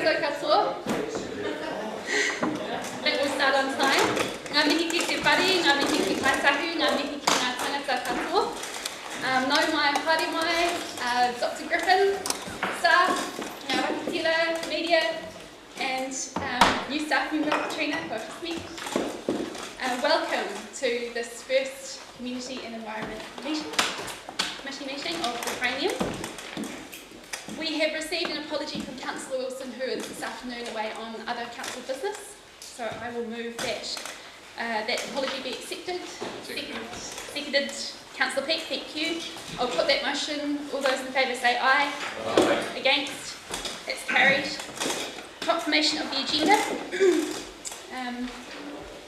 Tangata katoa. It will start on time. Ngā mihi ki te whare, ngā mihi ki kaitahu, ngā mihi ki ngā tangata katoa. Nau mai, haere mai, Dr. Griffin, staff, ngā rakitira, media, and new staff member Katrina, welcome me. Welcome to this first Community and Environment Committee meeting of the Cranium. We have received an apology from Councillor Wilson, who is this afternoon away on other council business. So I will move that that apology be accepted. Seconded. Councillor Peake, thank you. I'll put that motion. All those in favour say aye. Aye. Against? It's carried. Confirmation of the agenda.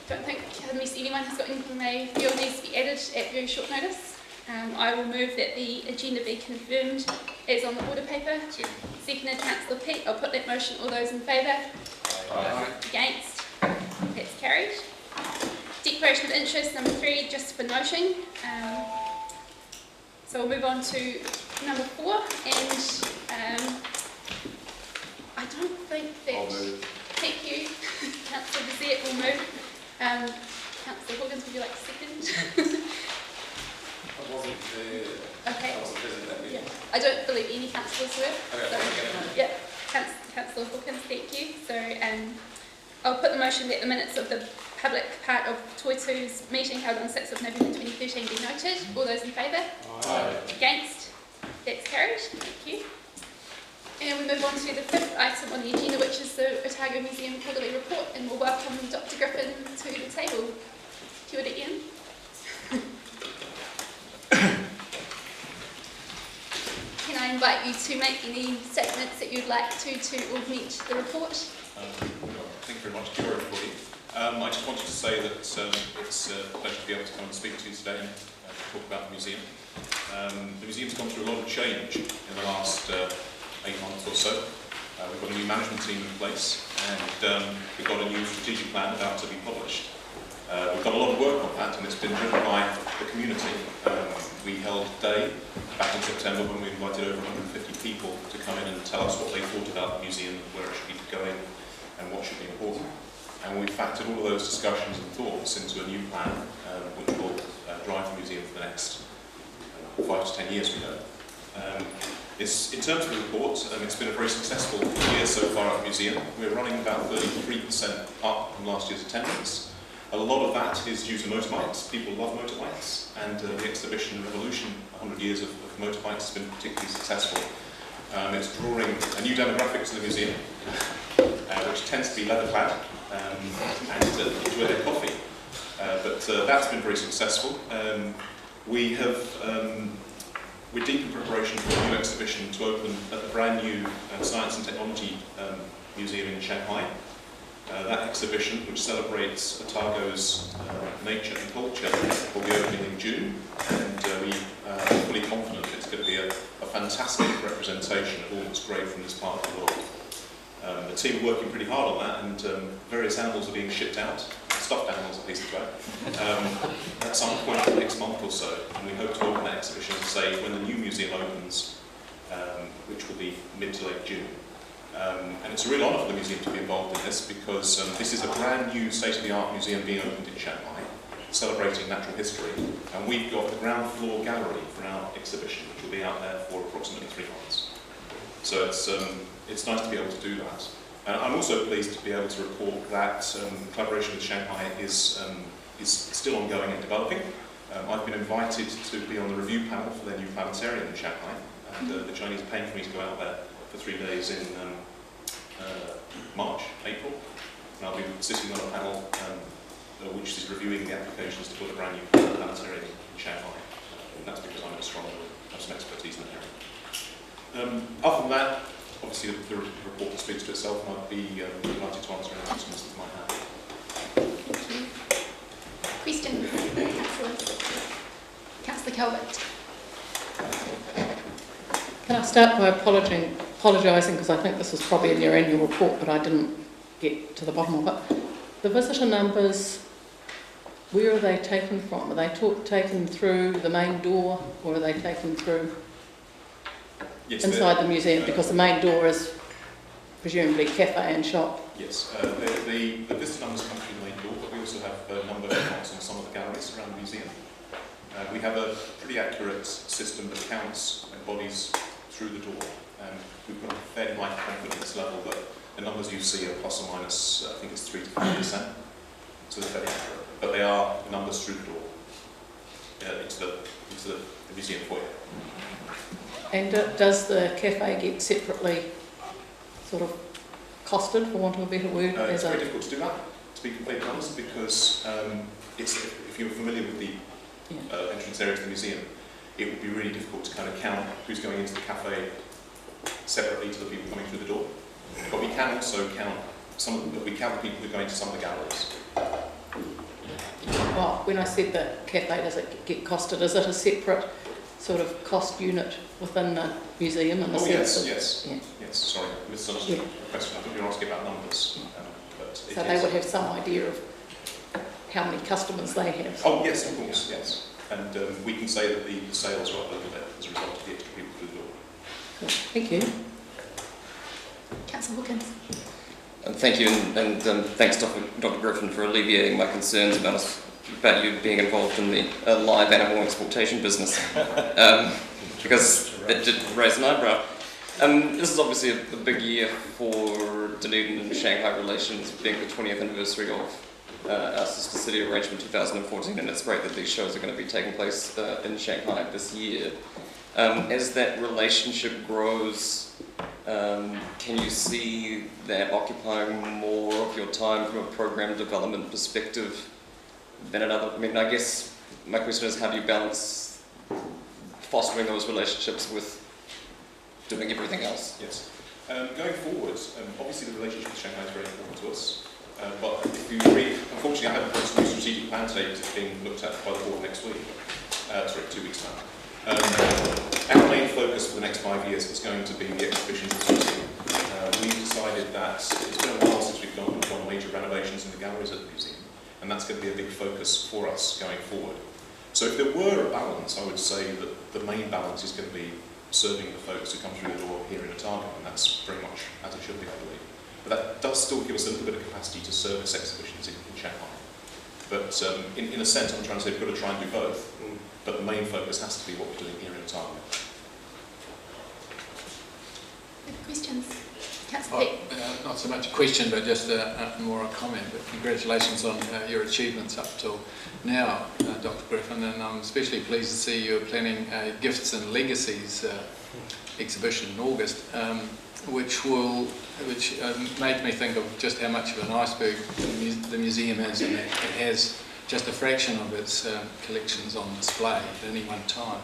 Don't think, unless anyone has got anything they feel needs to be added at very short notice. I will move that the agenda be confirmed as on the order paper. Seconded, Councillor Peake. I'll put that motion. All those in favour? Aye. Against? That's carried. Declaration of interest, number 3, just for noting. So we'll move on to number 4, and I don't think that... I'll move. Thank you. Councillor Bezet will move. Councillor Hawkins, would you like to second? I wasn't there. Okay. I wasn't present at that meeting. Yeah. I don't believe any councillors were. Okay, So, yeah, Councillor Hawkins, thank you. So I'll put the motion that the minutes of the public part of Toitu's meeting held on 6th of November 2013 be noted. All those in favour? Aye. Against? That's carried. Thank you. And we move on to the 5th item on the agenda, which is the Otago Museum Quarterly Report, and we'll welcome Dr. Griffin to the table. Kia ora, Ian. Can I invite you to make any statements that you'd like to augment the report? Thank you very much, Kia ora, everybody. I just wanted to say that it's a pleasure to be able to come and speak to you today and talk about the museum. The museum's gone through a lot of change in the last 8 months or so. We've got a new management team in place, and we've got a new strategic plan about to be published. We've done a lot of work on that, and it's been driven by the community. We held a day back in September when we invited over 150 people to come in and tell us what they thought about the museum, where it should be going, and what should be important. And we factored all of those discussions and thoughts into a new plan, which will drive the museum for the next 5 to 10 years, we hope. In terms of the report, it's been a very successful year so far at the museum. We're running about 33% up from last year's attendance. A lot of that is due to motorbikes. People love motorbikes, and the exhibition Revolution, 100 years of motorbikes, has been particularly successful. It's drawing a new demographic to the museum, which tends to be leather-clad and enjoy their coffee. But that's been very successful. We're deep in preparation for a new exhibition to open at the brand new Science and Technology Museum in Shanghai. That exhibition, which celebrates Otago's nature and culture, will be opening in June, and we are fully confident it's going to be a fantastic representation of all that's great from this part of the world. The team are working pretty hard on that, and various animals are being shipped out, stuffed animals at least as well, at some point in the next month or so, and we hope to open that exhibition, as I say, when the new museum opens, which will be mid to late June. And it's a real honour for the museum to be involved in this, because this is a brand new state-of-the-art museum being opened in Shanghai, celebrating natural history, and we've got the ground floor gallery for our exhibition, which will be out there for approximately 3 months. So it's nice to be able to do that. And I'm also pleased to be able to report that collaboration with Shanghai is still ongoing and developing. I've been invited to be on the review panel for their new planetarium in Shanghai, and the Chinese are paying for me to go out there for 3 days in April, and I'll be sitting on a panel which is reviewing the applications to put a brand new planetarium in Shanghai. And that's because I'm an astronomer and have some expertise in that area. Other than that, obviously the report speaks to itself, and I'd be delighted to answer any questions that you might have. Thank you. Questions? Councillor Calvert. Can I start by apologising, because I think this was probably in your annual report, but I didn't get to the bottom of it. The visitor numbers, where are they taken from? Are they taken through the main door, or are they taken through inside the museum? Because the main door is presumably cafe and shop. Yes, the visitor numbers come through the main door, but we also have a number of accounts on some of the galleries around the museum. We have a pretty accurate system that counts bodies through the door, and we've got a fairly high confidence level that the numbers you see are plus or minus, I think it's 3 to 5%, so they're fairly accurate. But they are numbers through the door into the museum foyer. And does the cafe get separately sort of costed, for want of a better word? It's very difficult to do that, to be completely honest, because if you're familiar with the entrance area to the museum, it would be really difficult to kind of count who's going into the cafe separately to the people coming through the door. But we can also count the people who are going to some of the galleries. Well, when I said the cafe, does it get costed? Is it a separate sort of cost unit within the museum? In the Yes. Sorry, I misunderstood the question. I thought you were asking about numbers. So they would have some idea of how many customers they have. Oh yes, of course, yes. And we can say that the sales are up a little bit as a result of the extra people through the door. Cool. Thank you. Councillor Hawkins. Thank you, and thanks Dr. Griffin for alleviating my concerns about you being involved in the live animal exploitation business, because it did raise an eyebrow. This is obviously a big year for Dunedin and Shanghai relations, being the 20th anniversary of our sister city arrangement 2014, and it's great that these shows are going to be taking place in Shanghai this year. As that relationship grows, can you see that occupying more of your time from a program development perspective than another? I mean, I guess my question is, how do you balance fostering those relationships with doing everything else? Yes. Going forward, obviously the relationship with Shanghai is very important to us. But if you read, unfortunately, I have a new strategic plan today that's being looked at by the board next week. 2 weeks now. Our main focus for the next 5 years is going to be the exhibitions at the museum. We've decided that it's been a while since we've gone major renovations in the galleries at the museum, and that's going to be a big focus for us going forward. So if there were a balance, I would say that the main balance is going to be serving the folks who come through the door here in Otago, and that's very much as it should be, I believe. But that does still give us a little bit of capacity to service exhibitions in Shanghai. But in a sense, I'm trying to say we've got to try and do both, but the main focus has to be what we're doing here in Otago. Questions? Councillor Peck. Not so much a question, but just more a comment. But congratulations on your achievements up till now, Dr. Griffin, and I'm especially pleased to see you're planning a Gifts and Legacies exhibition in August, which made me think of just how much of an iceberg the museum is, and it has just a fraction of its collections on display at any one time.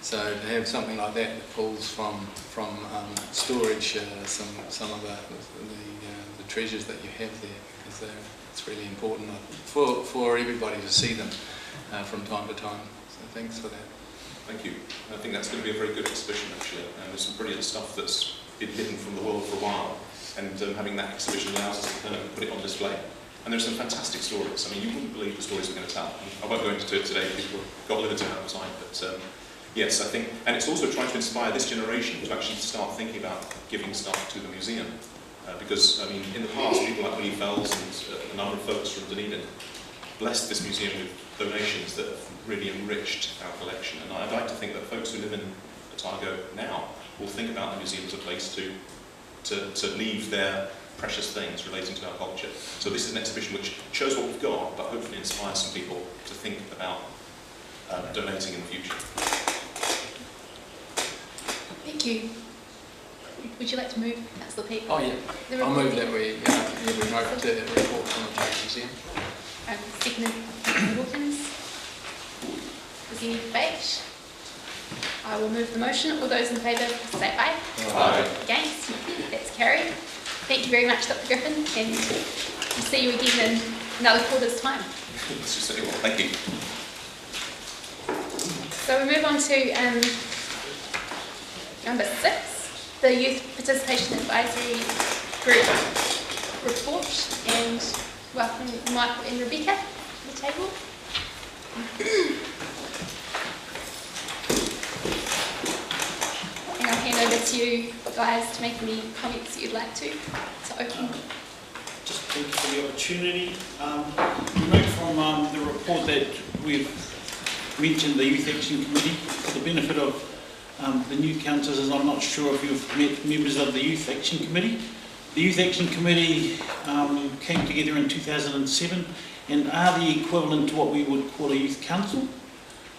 So to have something like that pulls from storage some of the treasures that you have there, because it's really important for everybody to see them from time to time. So thanks for that. Thank you. I think that's going to be a very good exhibition, actually. There's some brilliant stuff that's been hidden from the world for a while, and having that exhibition allows us to kind of put it on display. And there's some fantastic stories. I mean, you wouldn't believe the stories we're going to tell. I won't go into it today because we've got a limited amount of time, but yes, I think, and it's also trying to inspire this generation to actually start thinking about giving stuff to the museum. Because, I mean, in the past, people like Willie Fells and a number of folks from Dunedin blessed this museum with donations that have really enriched our collection. And I'd like to think that folks who live in Otago now will think about the museum as a place to leave their precious things relating to our culture. So this is an exhibition which shows what we've got, but hopefully inspires some people to think about donating in the future. Thank you. Would you like to move, Councillor Peck? Oh yeah, I'll move that we remote the report from the Otago Museum. Seconded by Hawkins. Is there any debate? I will move the motion. All those in favour say aye. Aye. Against? That's carried. Thank you very much, Dr. Griffin, and we'll see you again in another quarter's time. Thank you. So we move on to number 6, the Youth Participation Advisory Group report, and welcome Michael and Rebecca to the table. And I'll hand over to you guys to make any comments that you'd like to. It's open. Just thank you for the opportunity. You note from the report that we've mentioned the Youth Action Committee. For the benefit of the new councillors, I'm not sure if you've met members of the Youth Action Committee. The Youth Action Committee came together in 2007 and are the equivalent to what we would call a youth council.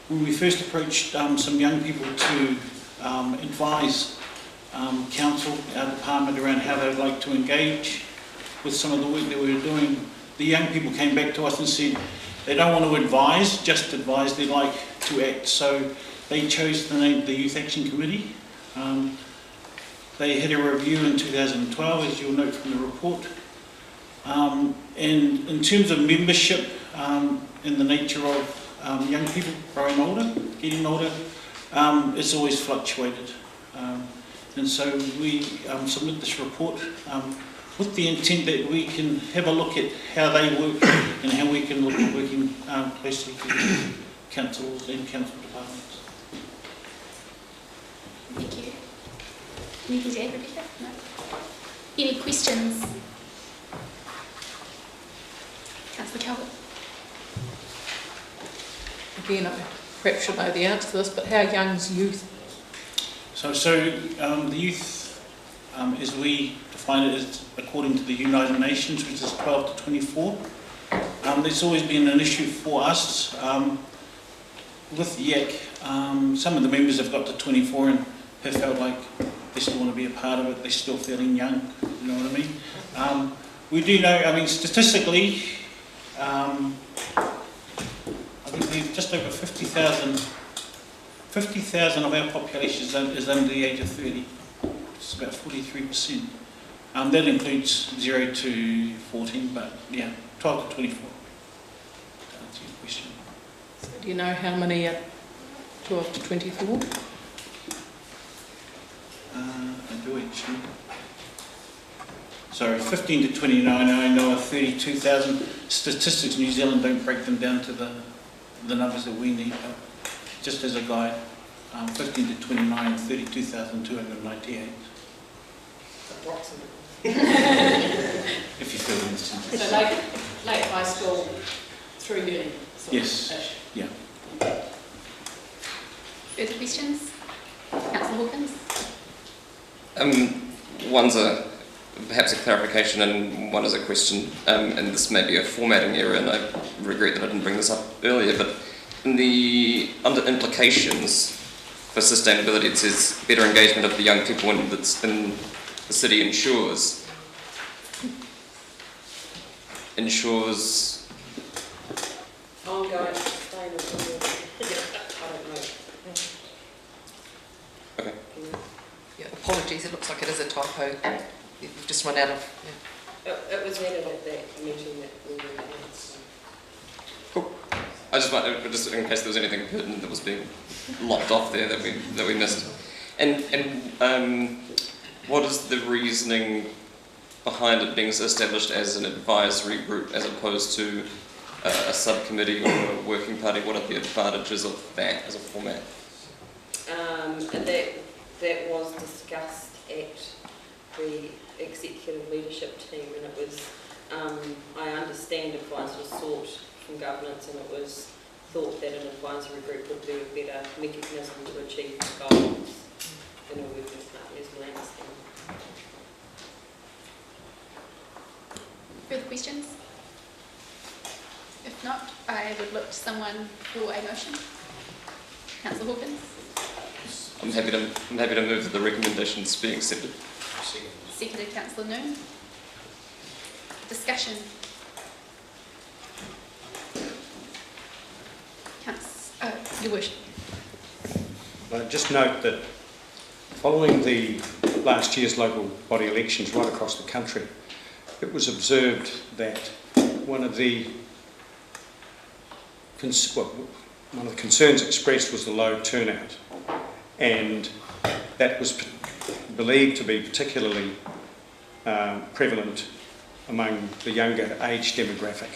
When we first approached some young people to advise council, our department, around how they would like to engage with some of the work that we were doing, the young people came back to us and said they don't want to advise, just advise, they'd like to act. So they chose the name the Youth Action Committee. They had a review in 2012, as you'll note from the report. And in terms of membership, in the nature of young people growing older, getting older, it's always fluctuated. And so we submit this report with the intent that we can have a look at how they work and how we can look at working closely with councils and council departments. Thank you. Anything to add, Rebecca? No. Any questions? Councillor Calvert. Again, I perhaps should know the answer to this, but how young's youth? So the youth, as we define it, is according to the United Nations, which is 12 to 24. There's always been an issue for us with YAC. Some of the members have got to 24 and have felt like they still want to be a part of it. They're still feeling young. You know what I mean? We do know. I mean, statistically, I think we've just over 50,000 of our population is under the age of 30. It's about 43%. That includes 0 to 14, but yeah, 12 to 24. To answer your question. So do you know how many are 12 to 24? I do actually. Sorry, 15 to 29, I know are 32,000. Statistics New Zealand don't break them down to the numbers that we need, but just as a guide, 15 to 29, 32,298. Approximately. If you feel the instance. So late high school through uni? Yes. Yeah. Further questions? Councillor Hawkins? One's perhaps a clarification and one is a question, and this may be a formatting error, and I regret that I didn't bring this up earlier, but under implications for sustainability, it says better engagement of the young people in the city ensures ongoing sustainability. I don't know. Okay. Yeah, apologies, it looks like it is a typo. You've just run out of... Yeah. It was added at that meeting that we were at. So. Cool. I just wanted, just in case there was anything pertinent that was being lopped off there that we missed. And what is the reasoning behind it being established as an advisory group as opposed to a subcommittee or a working party? What are the advantages of that as a format? And that was discussed at the executive leadership team, and it was, I understand advice was sought from governance, and it was thought that an advisory group would be a better mechanism to achieve the goals than a working party, as my understanding. Further questions? If not, I would look to someone for a motion. Councillor Hawkins? I'm happy to move that the recommendations be accepted. Seconded, Councillor Noon. Discussion. Your worship. Just note that following the last year's local body elections right across the country, it was observed that one of the concerns expressed was the low turnout, and that was believed to be particularly prevalent among the younger age demographic.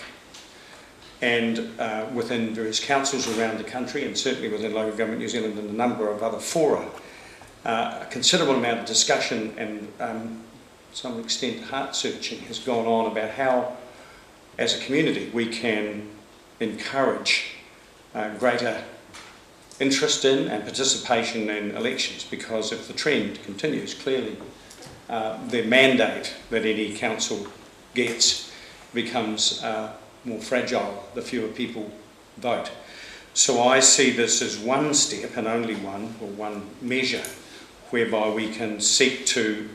And within various councils around the country, and certainly within Local Government New Zealand and a number of other fora, a considerable amount of discussion and to some extent heart searching has gone on about how, as a community, we can encourage greater interest in and participation in elections, because if the trend continues, clearly the mandate that any council gets becomes more fragile the fewer people vote. So I see this as one step, and only one, or one measure, whereby we can seek to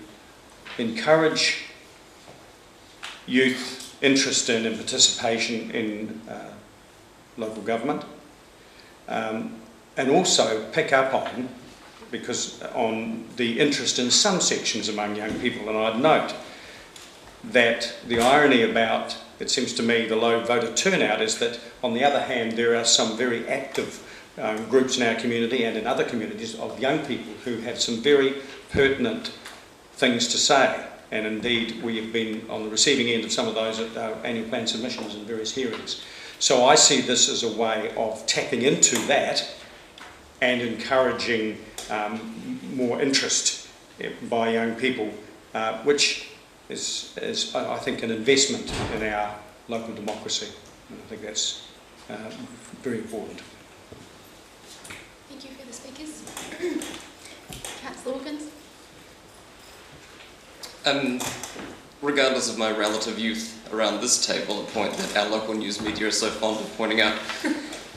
encourage youth interest in and participation in local government, and also pick up on the interest in some sections among young people. And I'd note that the irony about, it seems to me, the low voter turnout is that, on the other hand, there are some very active groups in our community and in other communities of young people who have some very pertinent things to say. And indeed, we have been on the receiving end of some of those at our annual plan submissions and various hearings. So I see this as a way of tapping into that and encouraging more interest by young people, which is, I think, an investment in our local democracy. And I think that's very important. Thank you for the speakers. Councillor Hawkins. Regardless of my relative youth around this table, a point that our local news media is so fond of pointing out,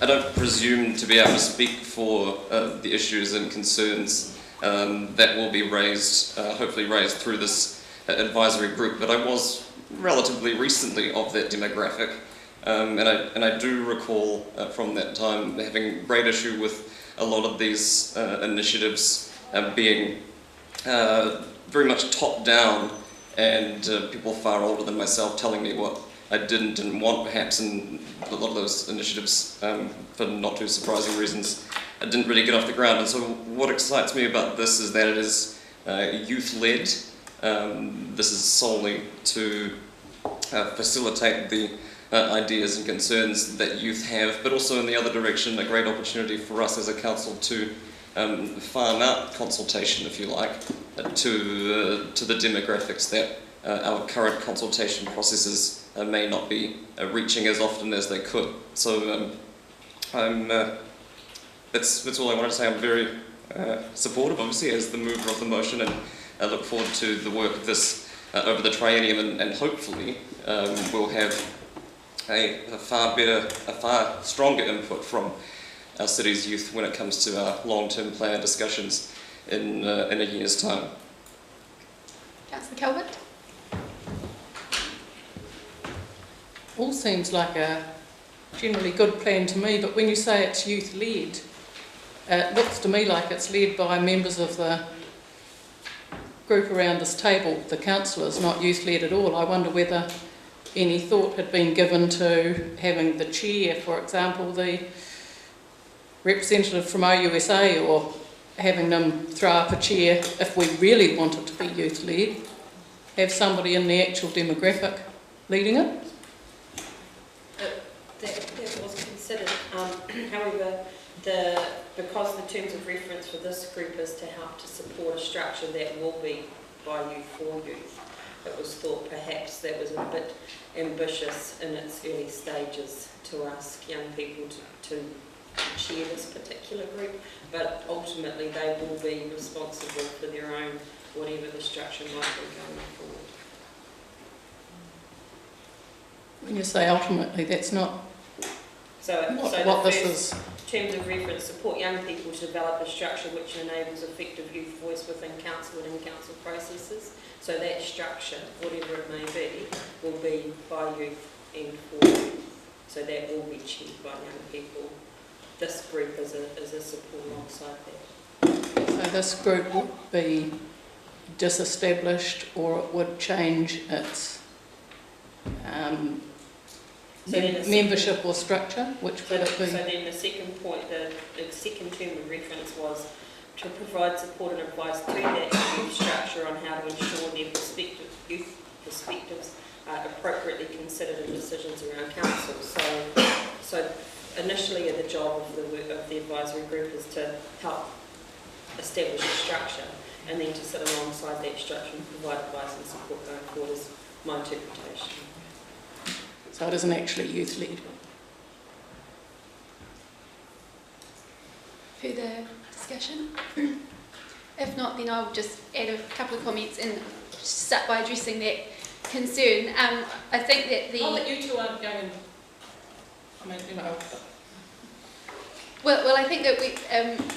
I don't presume to be able to speak for the issues and concerns that will be raised, hopefully raised through this advisory group, but I was relatively recently of that demographic, and I do recall from that time having great issue with a lot of these initiatives being very much top-down, and people far older than myself telling me what I didn't want, perhaps, and a lot of those initiatives, for not too surprising reasons, didn't really get off the ground. And so what excites me about this is that it is youth-led. This is solely to facilitate the ideas and concerns that youth have, but also in the other direction, a great opportunity for us as a council to farm out consultation, if you like, to the demographics that our current consultation processes may not be reaching as often as they could. So that's all I wanted to say. I'm very supportive, obviously, as the mover of the motion, and I look forward to the work of this over the triennium, and hopefully we'll have a far stronger input from our city's youth when it comes to our long-term plan discussions in a year's time. Councillor Calvert. All seems like a generally good plan to me, but when you say it's youth-led, it looks to me like it's led by members of the group around this table, the councillors, not youth-led at all. I wonder whether any thought had been given to having the chair, for example, the representative from OUSA, or having them throw up a chair if we really want it to be youth-led, have somebody in the actual demographic leading it. That was considered. However, because the terms of reference for this group is to help to support a structure that will be by youth for youth, it was thought perhaps that was a bit ambitious in its early stages to ask young people to chair this particular group, but ultimately they will be responsible for their own, whatever the structure might be going forward. When you say ultimately, that's not what this is. Terms of reference support young people to develop a structure which enables effective youth voice within council and in council processes. So that structure, whatever it may be, will be by youth and for youth. So that will be chaired by young people. This group is a support alongside that. So this group would be disestablished, or it would change its membership or structure? Which would it be? So then the second point, the second term of reference was to provide support and advice through that youth structure on how to ensure their youth perspectives are appropriately considered in decisions around council. So initially the job of the advisory group is to help establish a structure, and then to sit alongside that structure and provide advice and support going forward is my interpretation. So it isn't actually youth-led. Further discussion? If not, then I'll just add a couple of comments and start by addressing that concern. I think that the... Oh, but you two aren't going... I mean, you know... Well, I think that we,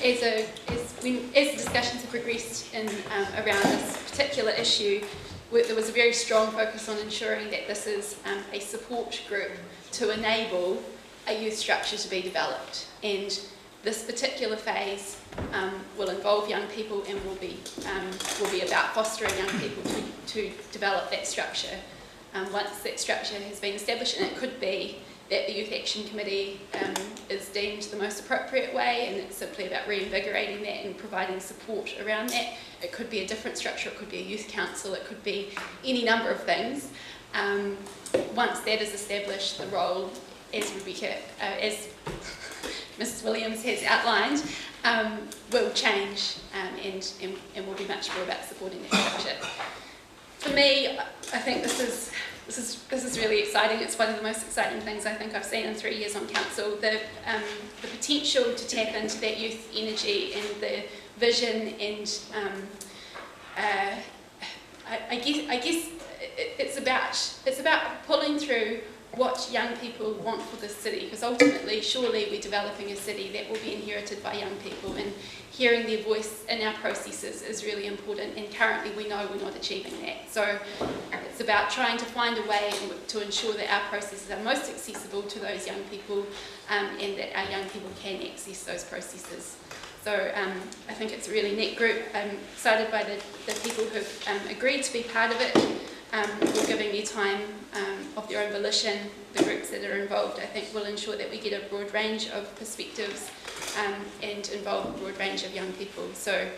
as the discussions have progressed in around this particular issue, there was a very strong focus on ensuring that this is a support group to enable a youth structure to be developed. And this particular phase will involve young people and will be about fostering young people to develop that structure. Once that structure has been established, and it could be that the Youth Action Committee is deemed the most appropriate way, and it's simply about reinvigorating that and providing support around that. It could be a different structure, it could be a youth council, it could be any number of things. Once that is established, the role, as Rebecca, as Mrs. Williams has outlined, will change and will be much more about supporting that structure. For me, I think this is really exciting. It's one of the most exciting things I think I've seen in 3 years on council. The potential to tap into that youth energy and the vision, and I guess it's about pulling through what young people want for this city, because ultimately, surely we're developing a city that will be inherited by young people, and hearing their voice in our processes is really important, and currently we know we're not achieving that. So it's about trying to find a way to ensure that our processes are most accessible to those young people, and that our young people can access those processes. So I think it's a really neat group. I'm excited by the people who've agreed to be part of it, or giving their time of their own volition. The groups that are involved, I think, will ensure that we get a broad range of perspectives and involve a broad range of young people. So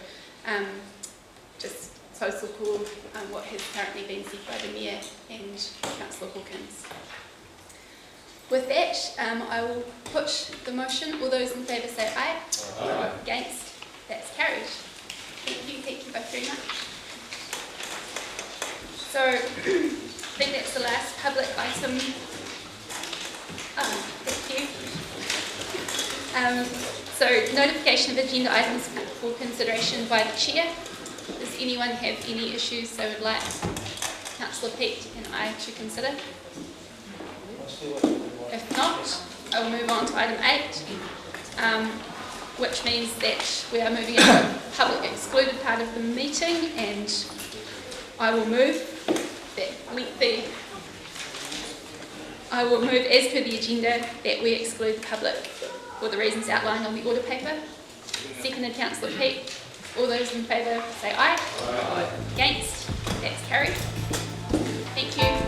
just so support what has currently been said by the Mayor and Councillor Hawkins. With that, I will put the motion. All those in favour say aye. Aye. Against? That's carried. Thank you both very much. So, I think that's the last public item. Thank you. So, notification of agenda items for consideration by the Chair. Does anyone have any issues they would like Councillor Peat and I to consider? If not, I will move on to item 8, which means that we are moving into the public excluded part of the meeting, and I will move as per the agenda that we exclude the public for the reasons outlined on the order paper. Seconded, Councillor Peat. All those in favour say aye. Aye. Against? That's carried. Thank you.